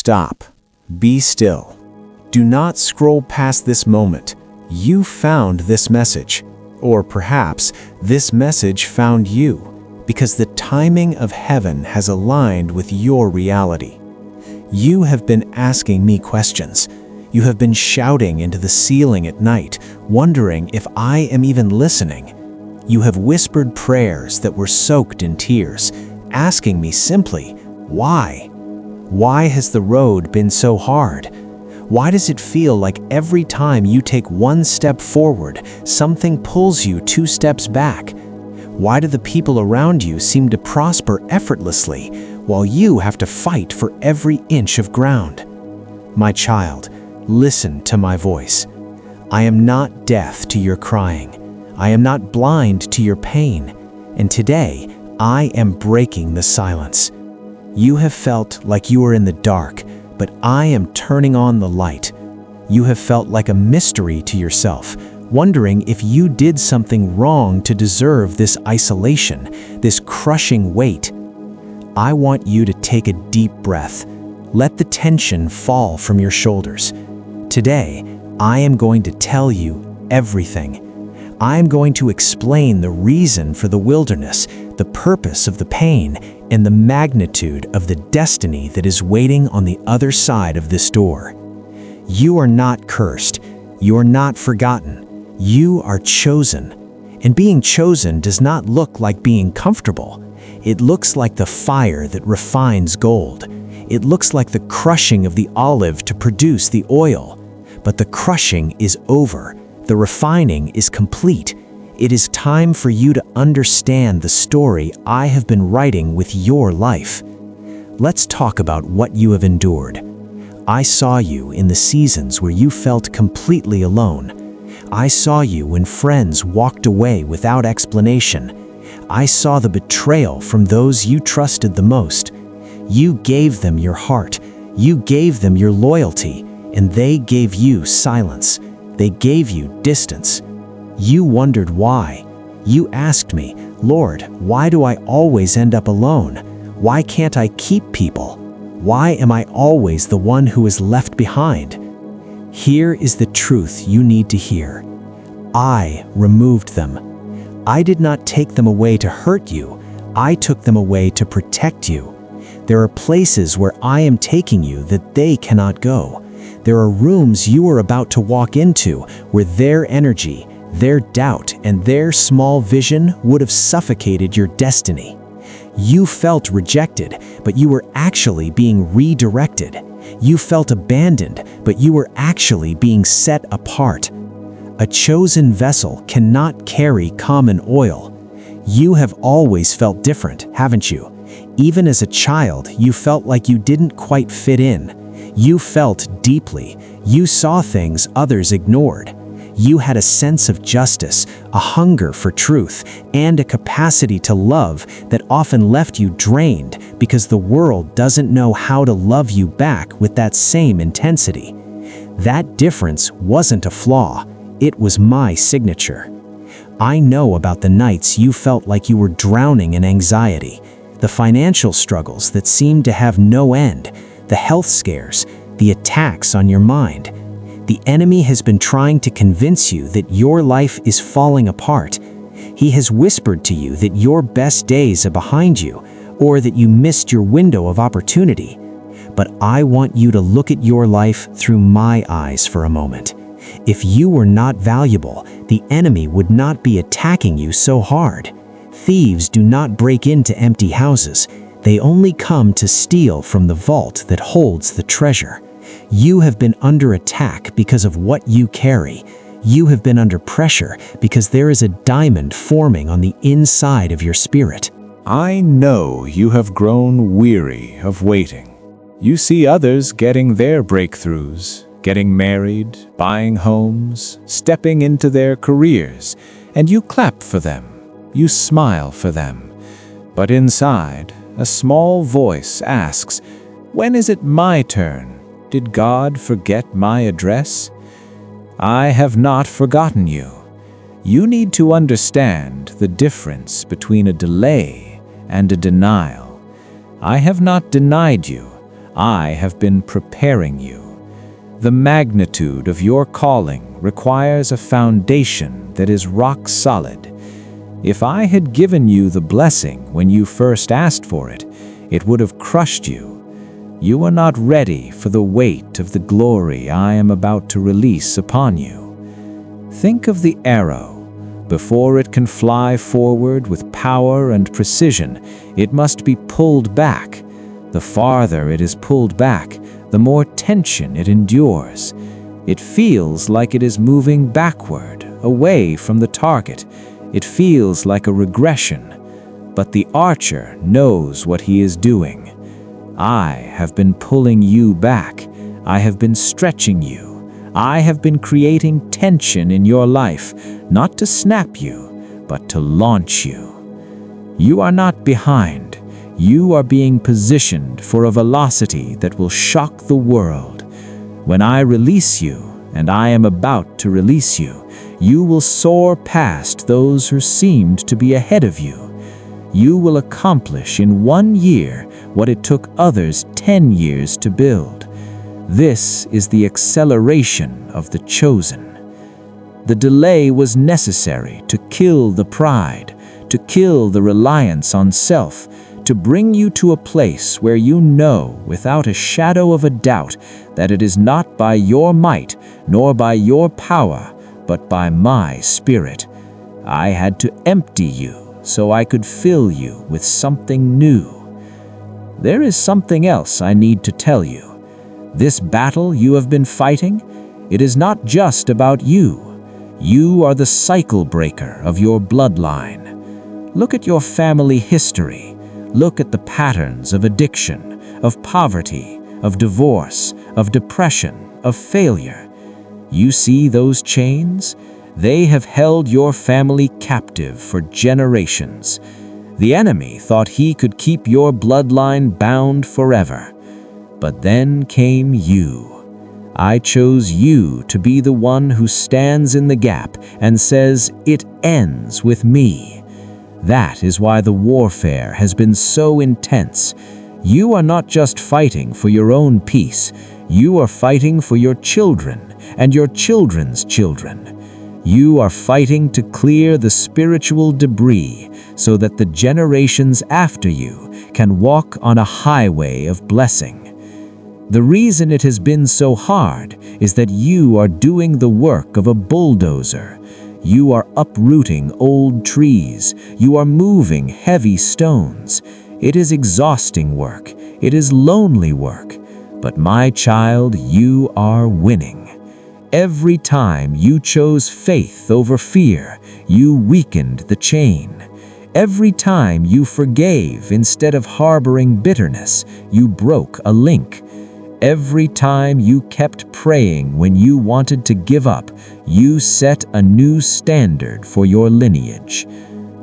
Stop. Be still. Do not scroll past this moment. You found this message. Or perhaps this message found you, because the timing of heaven has aligned with your reality. You have been asking me questions. You have been shouting into the ceiling at night, wondering if I am even listening. You have whispered prayers that were soaked in tears, asking me simply, why? Why has the road been so hard? Why does it feel like every time you take one step forward, something pulls you 2 steps back? Why do the people around you seem to prosper effortlessly, while you have to fight for every inch of ground? My child, listen to my voice. I am not deaf to your crying. I am not blind to your pain. And today, I am breaking the silence. You have felt like you are in the dark, but I am turning on the light. You have felt like a mystery to yourself, wondering if you did something wrong to deserve this isolation, this crushing weight. I want you to take a deep breath. Let the tension fall from your shoulders. Today, I am going to tell you everything. I am going to explain the reason for the wilderness, the purpose of the pain, and the magnitude of the destiny that is waiting on the other side of this door. You are not cursed. You are not forgotten. You are chosen. And being chosen does not look like being comfortable. It looks like the fire that refines gold. It looks like the crushing of the olive to produce the oil. But the crushing is over. The refining is complete. It is time for you to understand the story I have been writing with your life. Let's talk about what you have endured. I saw you in the seasons where you felt completely alone. I saw you when friends walked away without explanation. I saw the betrayal from those you trusted the most. You gave them your heart. You gave them your loyalty, and they gave you silence. They gave you distance. You wondered why. You asked me, Lord, why do I always end up alone? Why can't I keep people? Why am I always the one who is left behind? Here is the truth you need to hear. I removed them. I did not take them away to hurt you. I took them away to protect you. There are places where I am taking you that they cannot go. There are rooms you are about to walk into where their energy, their doubt, and their small vision would have suffocated your destiny. You felt rejected, but you were actually being redirected. You felt abandoned, but you were actually being set apart. A chosen vessel cannot carry common oil. You have always felt different, haven't you? Even as a child, you felt like you didn't quite fit in. You felt deeply. You saw things others ignored. You had a sense of justice, a hunger for truth, and a capacity to love that often left you drained because the world doesn't know how to love you back with that same intensity. That difference wasn't a flaw. It was my signature. I know about the nights you felt like you were drowning in anxiety, the financial struggles that seemed to have no end, the health scares, the attacks on your mind. The enemy has been trying to convince you that your life is falling apart. He has whispered to you that your best days are behind you, or that you missed your window of opportunity. But I want you to look at your life through my eyes for a moment. If you were not valuable, the enemy would not be attacking you so hard. Thieves do not break into empty houses. They only come to steal from the vault that holds the treasure. You have been under attack because of what you carry. You have been under pressure because there is a diamond forming on the inside of your spirit. I know you have grown weary of waiting. You see others getting their breakthroughs, getting married, buying homes, stepping into their careers, and you clap for them. You smile for them. But inside, a small voice asks, "When is it my turn? Did God forget my address?" I have not forgotten you. You need to understand the difference between a delay and a denial. I have not denied you. I have been preparing you. The magnitude of your calling requires a foundation that is rock solid. If I had given you the blessing when you first asked for it, it would have crushed you. You are not ready for the weight of the glory I am about to release upon you. Think of the arrow. Before it can fly forward with power and precision, it must be pulled back. The farther it is pulled back, the more tension it endures. It feels like it is moving backward, away from the target. It feels like a regression. But the archer knows what he is doing. I have been pulling you back. I have been stretching you. I have been creating tension in your life, not to snap you, but to launch you. You are not behind. You are being positioned for a velocity that will shock the world. When I release you, and I am about to release you, you will soar past those who seemed to be ahead of you. You will accomplish in 1 year what it took others 10 years to build. This is the acceleration of the chosen. The delay was necessary to kill the pride, to kill the reliance on self, to bring you to a place where you know without a shadow of a doubt that it is not by your might nor by your power, but by my Spirit. I had to empty you so I could fill you with something new. There is something else I need to tell you. This battle you have been fighting, it is not just about you. You are the cycle breaker of your bloodline. Look at your family history. Look at the patterns of addiction, of poverty, of divorce, of depression, of failure. You see those chains? They have held your family captive for generations. The enemy thought he could keep your bloodline bound forever. But then came you. I chose you to be the one who stands in the gap and says, "It ends with me." That is why the warfare has been so intense. You are not just fighting for your own peace. You are fighting for your children and your children's children. You are fighting to clear the spiritual debris so that the generations after you can walk on a highway of blessing. The reason it has been so hard is that you are doing the work of a bulldozer. You are uprooting old trees. You are moving heavy stones. It is exhausting work. It is lonely work. But my child, you are winning. Every time you chose faith over fear, you weakened the chain. Every time you forgave instead of harboring bitterness, you broke a link. Every time you kept praying when you wanted to give up, you set a new standard for your lineage.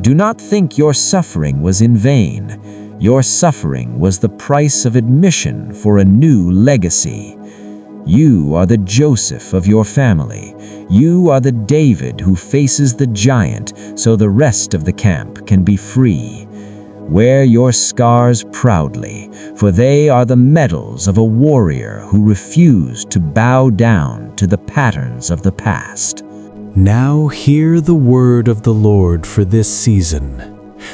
Do not think your suffering was in vain. Your suffering was the price of admission for a new legacy. You are the Joseph of your family. You are the David who faces the giant so the rest of the camp can be free. Wear your scars proudly, for they are the medals of a warrior who refused to bow down to the patterns of the past. Now hear the word of the Lord for this season.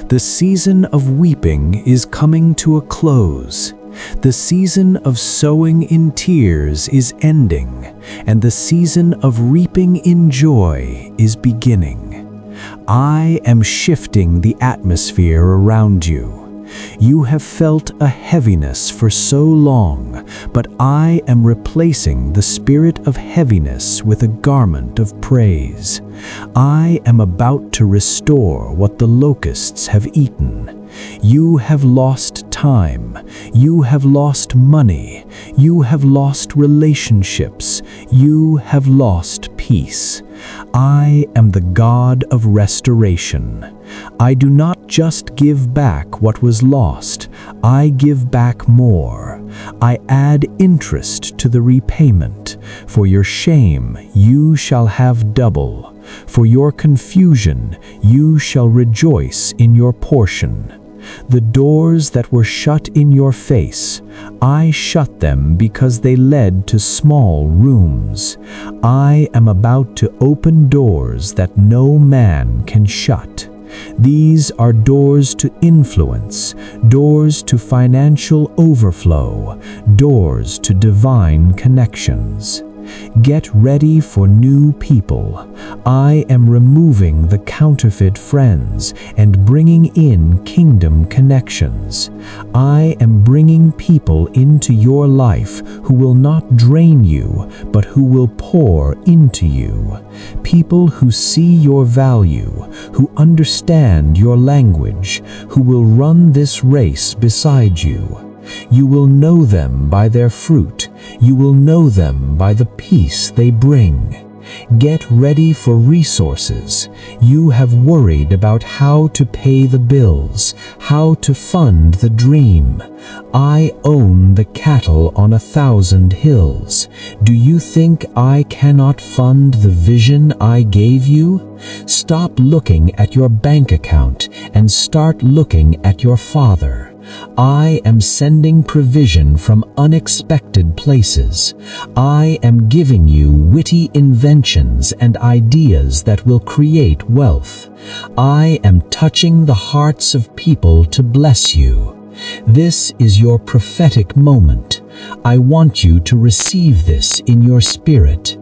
The season of weeping is coming to a close. The season of sowing in tears is ending, and the season of reaping in joy is beginning. I am shifting the atmosphere around you. You have felt a heaviness for so long, but I am replacing the spirit of heaviness with a garment of praise. I am about to restore what the locusts have eaten. You have lost time. You have lost money. You have lost relationships. You have lost peace. I am the God of restoration. I do not just give back what was lost. I give back more. I add interest to the repayment. For your shame, you shall have double. For your confusion, you shall rejoice in your portion. The doors that were shut in your face, I shut them because they led to small rooms. I am about to open doors that no man can shut. These are doors to influence, doors to financial overflow, doors to divine connections. Get ready for new people. I am removing the counterfeit friends and bringing in kingdom connections. I am bringing people into your life who will not drain you, but who will pour into you. People who see your value, who understand your language, who will run this race beside you. You will know them by their fruit. You will know them by the peace they bring. Get ready for resources. You have worried about how to pay the bills, how to fund the dream. I own the cattle on 1,000 hills. Do you think I cannot fund the vision I gave you? Stop looking at your bank account and start looking at your Father. I am sending provision from unexpected places. I am giving you witty inventions and ideas that will create wealth. I am touching the hearts of people to bless you. This is your prophetic moment. I want you to receive this in your spirit.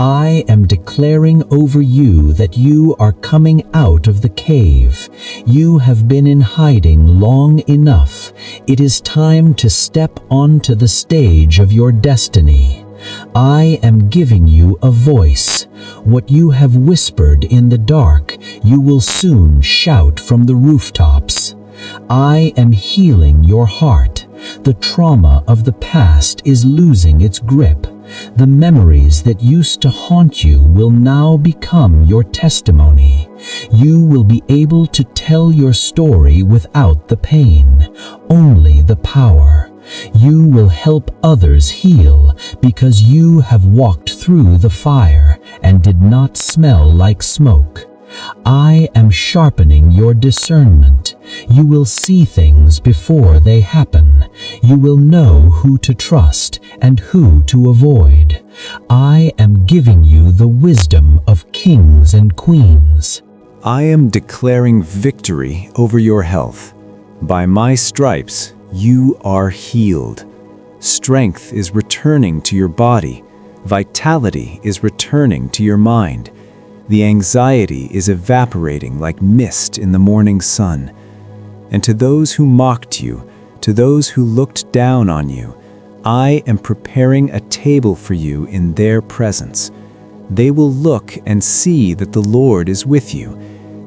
I am declaring over you that you are coming out of the cave. You have been in hiding long enough. It is time to step onto the stage of your destiny. I am giving you a voice. What you have whispered in the dark, you will soon shout from the rooftops. I am healing your heart. The trauma of the past is losing its grip. The memories that used to haunt you will now become your testimony. You will be able to tell your story without the pain, only the power. You will help others heal because you have walked through the fire and did not smell like smoke. I am sharpening your discernment. You will see things before they happen. You will know who to trust and who to avoid. I am giving you the wisdom of kings and queens. I am declaring victory over your health. By my stripes, you are healed. Strength is returning to your body. Vitality is returning to your mind. The anxiety is evaporating like mist in the morning sun. And to those who mocked you, to those who looked down on you, I am preparing a table for you in their presence. They will look and see that the Lord is with you.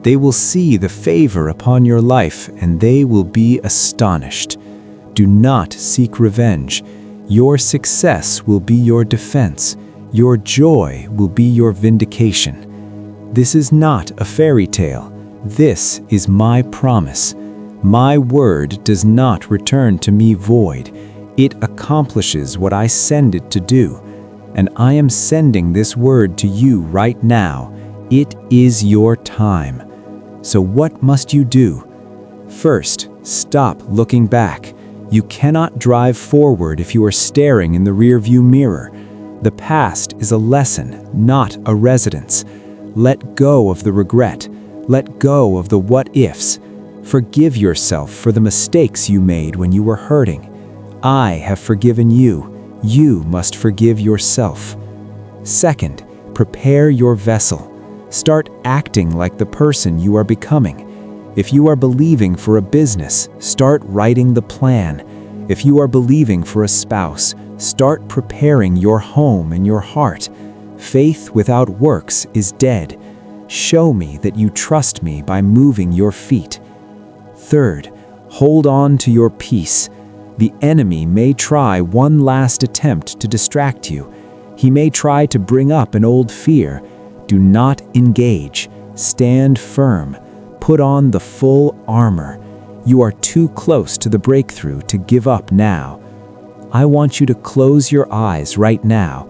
They will see the favor upon your life, and they will be astonished. Do not seek revenge. Your success will be your defense. Your joy will be your vindication. This is not a fairy tale. This is my promise. My word does not return to me void. It accomplishes what I send it to do. And I am sending this word to you right now. It is your time. So what must you do? First, stop looking back. You cannot drive forward if you are staring in the rearview mirror. The past is a lesson, not a residence. Let go of the regret. Let go of the what-ifs. Forgive yourself for the mistakes you made when you were hurting. I have forgiven you. You must forgive yourself. Second, prepare your vessel. Start acting like the person you are becoming. If you are believing for a business, start writing the plan. If you are believing for a spouse, start preparing your home and your heart. Faith without works is dead. Show me that you trust me by moving your feet. Third, hold on to your peace. The enemy may try one last attempt to distract you. He may try to bring up an old fear. Do not engage. Stand firm. Put on the full armor. You are too close to the breakthrough to give up now. I want you to close your eyes right now.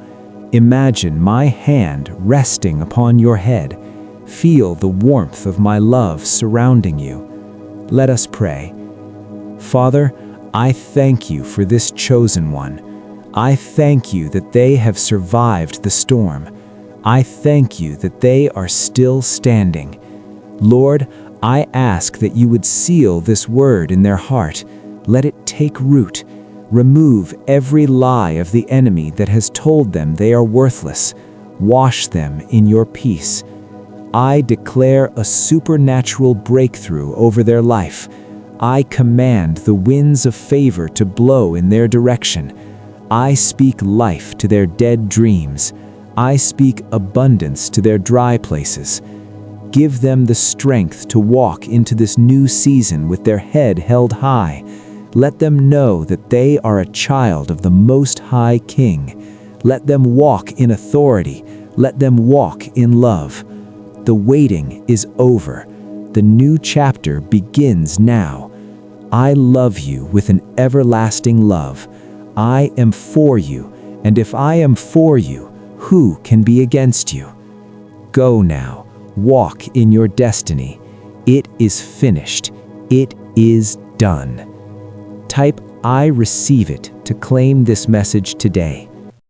Imagine my hand resting upon your head. Feel the warmth of my love surrounding you. Let us pray. Father, I thank you for this chosen one. I thank you that they have survived the storm. I thank you that they are still standing. Lord, I ask that you would seal this word in their heart. Let it take root. Remove every lie of the enemy that has told them they are worthless. Wash them in your peace. I declare a supernatural breakthrough over their life. I command the winds of favor to blow in their direction. I speak life to their dead dreams. I speak abundance to their dry places. Give them the strength to walk into this new season with their head held high. Let them know that they are a child of the Most High King. Let them walk in authority. Let them walk in love. The waiting is over. The new chapter begins now. I love you with an everlasting love. I am for you, and if I am for you, who can be against you? Go now, walk in your destiny. It is finished. It is done. Type I receive it to claim this message today.